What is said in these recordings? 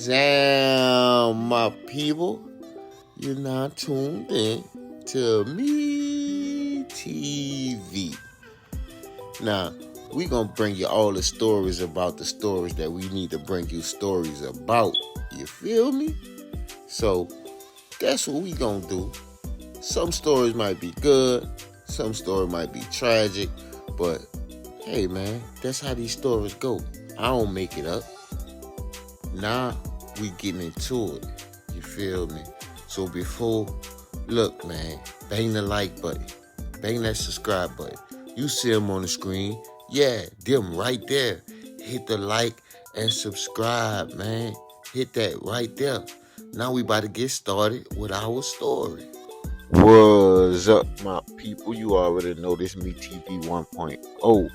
Zam, my people, you're now tuned in to Me TV. Now, we gonna bring you all the stories about the stories that we need to bring you stories about. You feel me? So, that's what we gonna do. Some stories might be good, some stories might be tragic, but hey man, that's how these stories go. I don't make it up. Now we getting into it. You feel me? So look man, bang the like button, bang that subscribe button. You see them on the screen. Yeah, them right there. Hit the like and subscribe, man. Hit that right there. Now we about to get started with our story. What's up, my people? You already know this Me TV 1.0.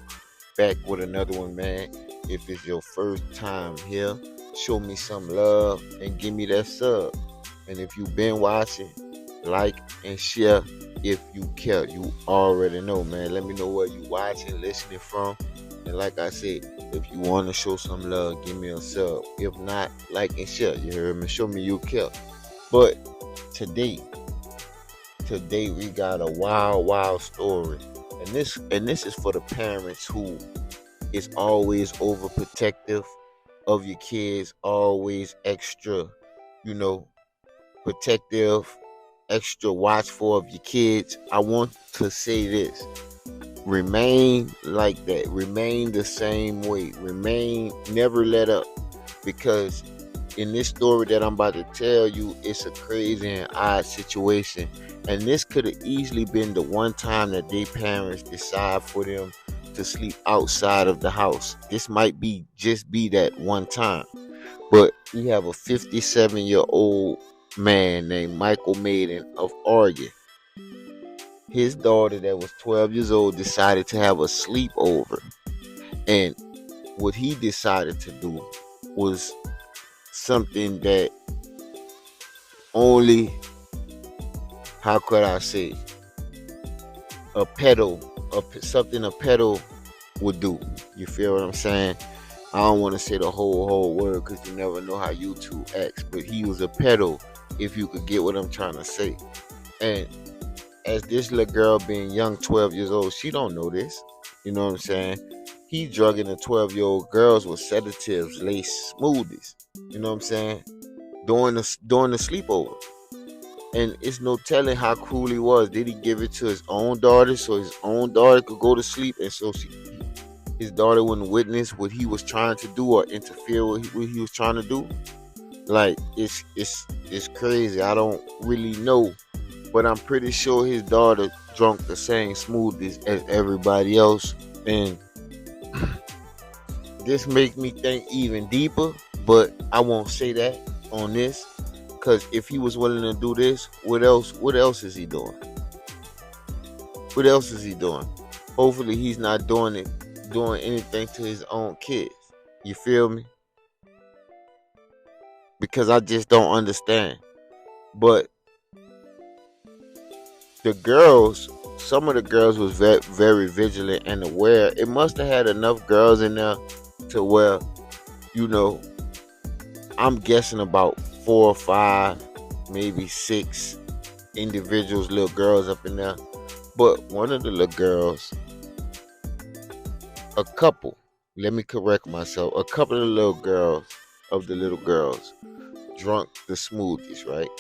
Back with another one, man. If it's your first time here, show me some love and give me that sub. And if you've been watching, like and share if you care. You already know, man. Let me know where you watching, listening from. And like I said, if you want to show some love, give me a sub. If not, like and share. You heard me? Show me you care. But today we got a wild story. And this is for the parents who is always overprotective of your kids, always extra, protective, extra watchful of your kids. I want to say this. Remain like that. Remain the same way. Never let up. Because in this story that I'm about to tell you, it's a crazy and odd situation. And this could have easily been the one time that their parents decide for them to sleep outside of the house. This might be that one time. But we have a 57-year-old man named Michael Maiden of Oregon. His daughter that was 12 years old decided to have a sleepover. And what he decided to do was something that only, how could I say, something a pedo would do. You feel what I'm saying? I don't want to say the whole word because you never know how YouTube acts, but he was a pedo, if you could get what I'm trying to say. And as this little girl being young, 12 years old, she don't know this. You know what I'm saying? He drugging the 12-year-old girls with sedatives, lace smoothies. You know what I'm saying? During the sleepover. And it's no telling how cruel he was. Did he give it to his own daughter so his own daughter could go to sleep, and so his daughter wouldn't witness what he was trying to do or interfere with what he was trying to do? Like, it's crazy. I don't really know, but I'm pretty sure his daughter drunk the same smoothies as everybody else. And this makes me think even deeper, but I won't say that on this. Because if he was willing to do this, what else is he doing? What else is he doing? Hopefully he's not doing anything to his own kids. You feel me? Because I just don't understand. But some of the girls was very, very vigilant and aware. It must have had enough girls in there to where, I'm guessing about 4 or 5, maybe 6 individuals, little girls up in there. But one of the little girls, let me correct myself, a couple of the little girls drunk the smoothies, right?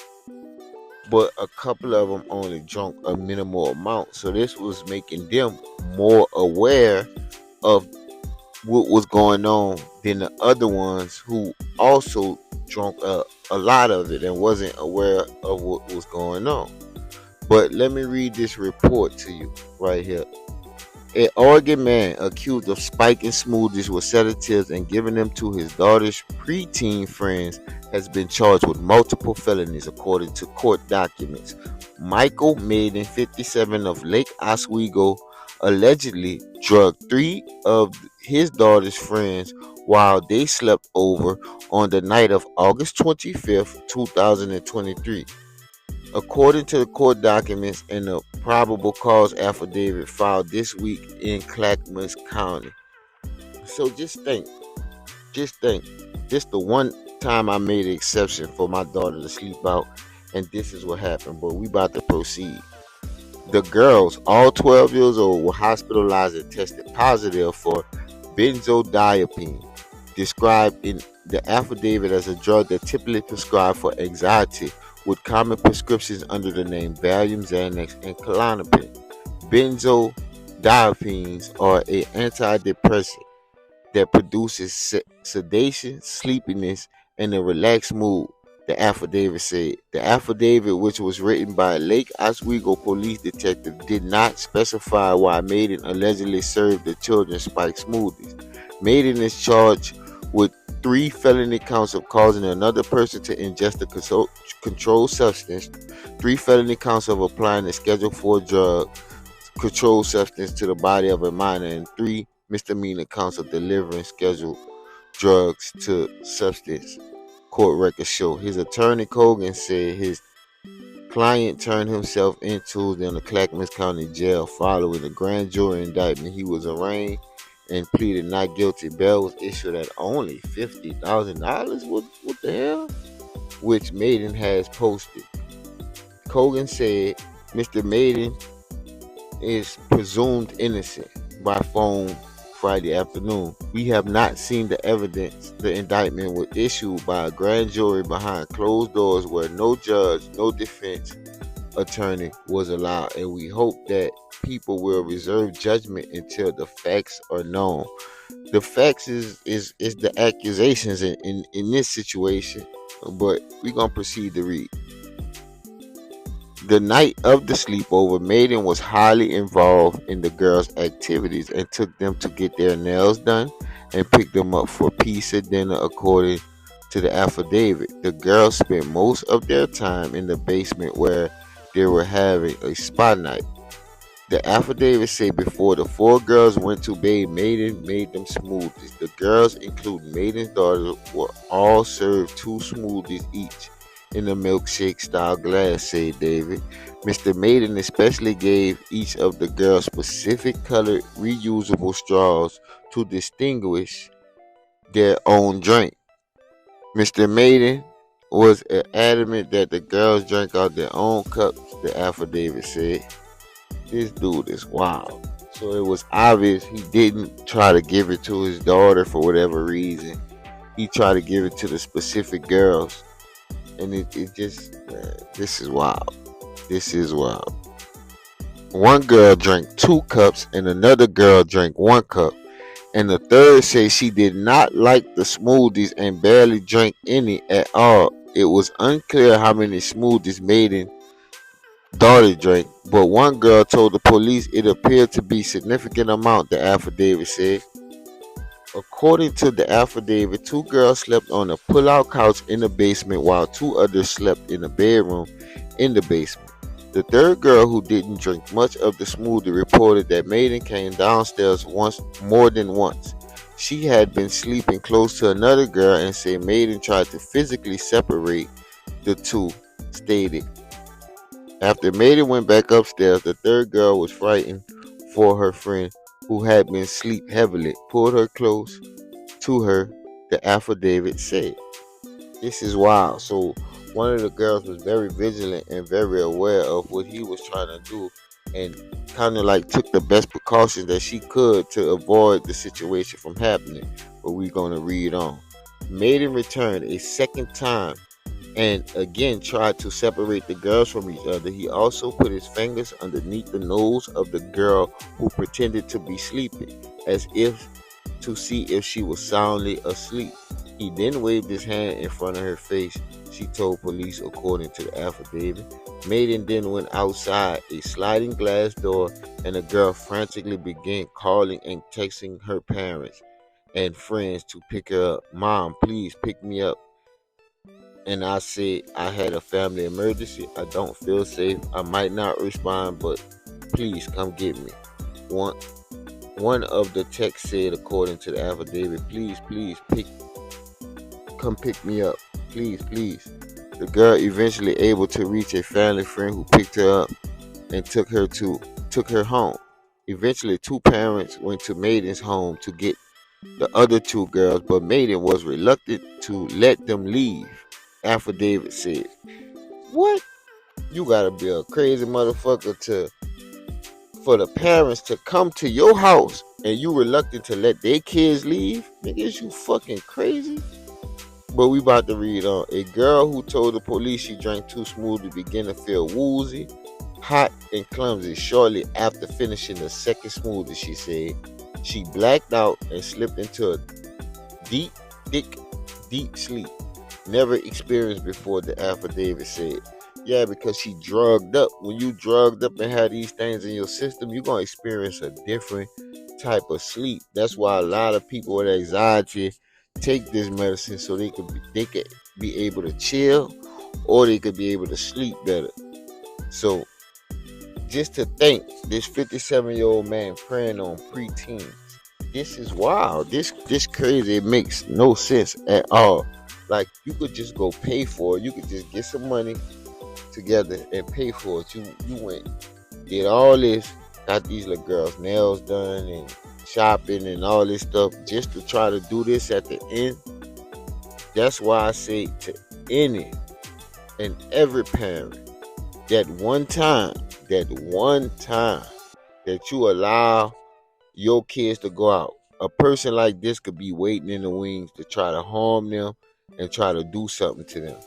But a couple of them only drunk a minimal amount. So this was making them more aware of what was going on than the other ones who also drunk a lot of it and wasn't aware of what was going on. But let me read this report to you right here. An Oregon man accused of spiking smoothies with sedatives and giving them to his daughter's preteen friends has been charged with multiple felonies, according to court documents. Michael Maiden, 57, of Lake Oswego, allegedly drugged 3 of his daughter's friends while they slept over on the night of August 25th, 2023. According to the court documents and the probable cause affidavit filed this week in Clackamas County. So just think, this the one time I made an exception for my daughter to sleep out, and this is what happened. But we about to proceed. The girls, all 12 years old, were hospitalized and tested positive for benzodiazepine, described in the affidavit as a drug that typically prescribed for anxiety, with common prescriptions under the name Valium, Xanax, and Klonopin. Benzodiazepines are an antidepressant that produces sedation, sleepiness, and a relaxed mood, the affidavit said. The affidavit, which was written by a Lake Oswego police detective, did not specify why Maiden allegedly served the children spiked smoothies. Maiden is charged with 3 felony counts of causing another person to ingest a controlled substance, 3 felony counts of applying a Schedule 4 drug, controlled substance to the body of a minor, and 3 misdemeanor counts of delivering scheduled drugs to substance, court records show. His attorney Cogan said his client turned himself in Tuesday in the Clackamas County Jail following the grand jury indictment. He was arraigned and pleaded not guilty. Bail was issued at only $50,000. What the hell? Which Maiden has posted. Cogan said Mr. Maiden is presumed innocent by phone Friday afternoon. We have not seen the evidence. The indictment was issued by a grand jury behind closed doors where no judge, no defense attorney was allowed, and we hope that people will reserve judgment until the facts are known. The facts is the accusations in this situation, but we're gonna proceed to read. The night of the sleepover, Maiden was highly involved in the girls' activities and took them to get their nails done and picked them up for pizza dinner, according to the affidavit. The girls spent most of their time in the basement where they were having a spa night. The affidavit said before the 4 girls went to bed, Maiden made them smoothies. The girls, including Maiden's daughter, were all served 2 smoothies each in a milkshake style glass, said David. Mr. Maiden especially gave each of the girls specific colored reusable straws to distinguish their own drink. Mr. Maiden was adamant that the girls drank out their own cups, the affidavit said. This dude is wild. So it was obvious he didn't try to give it to his daughter for whatever reason. He tried to give it to the specific girls. And it just, man, this is wild. This is wild. One girl drank 2 cups and another girl drank 1 cup. And the third said she did not like the smoothies and barely drank any at all. It was unclear how many smoothies Maiden's daughter drank, but one girl told the police it appeared to be a significant amount, the affidavit said. According to the affidavit, 2 girls slept on a pull-out couch in the basement while 2 others slept in a bedroom in the basement. The third girl, who didn't drink much of the smoothie, reported that Maiden came downstairs more than once. She had been sleeping close to another girl and said Maiden tried to physically separate the 2, stated. After Maiden went back upstairs, the third girl was frightened for her friend, who had been asleep heavily, pulled her close to her, the affidavit said. This is wild. So one of the girls was very vigilant and very aware of what he was trying to do, and kind of like took the best precautions that she could to avoid the situation from happening. But we're going to read on. Maiden returned a second time and again tried to separate the girls from each other. He also put his fingers underneath the nose of the girl who pretended to be sleeping, as if to see if she was soundly asleep. He then waved his hand in front of her face, she told police, according to the affidavit. Maiden then went outside a sliding glass door, and the girl frantically began calling and texting her parents and friends to pick her up. Mom, please pick me up. And I said I had a family emergency. I don't feel safe. I might not respond, but please come get me. One of the texts said, according to the affidavit, please come pick me up. Please. The girl eventually able to reach a family friend who picked her up and took her home. Eventually, 2 parents went to Maiden's home to get the other two girls, but Maiden was reluctant to let them leave. Affidavit said. What? You gotta be a crazy motherfucker to for the parents to come to your house and you reluctant to let their kids leave? Nigga, is you fucking crazy? But we about to read on. A girl who told the police she drank too smoothly began to feel woozy, hot, and clumsy shortly after finishing the second smoothie, she said. She blacked out and slipped into a deep, thick, deep sleep. Never experienced before, the affidavit said. Yeah, because she drugged up. When you drugged up and had these things in your system, you're gonna experience a different type of sleep. That's why a lot of people with anxiety take this medicine so they could be able to chill or they could be able to sleep better. So just to think, this 57-year-old man preying on preteens. This is wild. This crazy. It makes no sense at all. Like you could just go pay for it. You could just get some money together and pay for it. You went, did all this, got these little girls' nails done and shopping and all this stuff just to try to do this at the end. That's why I say to any and every parent, that one time that you allow your kids to go out, a person like this could be waiting in the wings to try to harm them and try to do something to them.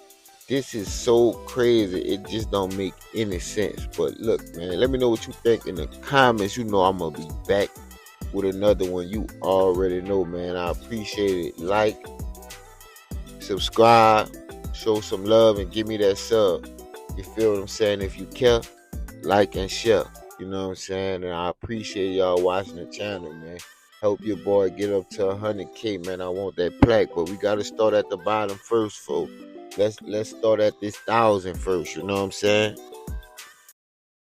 This is so crazy. It just don't make any sense. But look, man, let me know what you think in the comments. You know I'm gonna be back with another one. You already know, man. I appreciate it. Like, subscribe, show some love, and give me that sub. You feel what I'm saying? If you care, like and share. You know what I'm saying? And I appreciate y'all watching the channel, man. Help your boy get up to 100K, man. I want that plaque, but we gotta start at the bottom first, folks. Let's start at this 1,000 first. You know what I'm saying?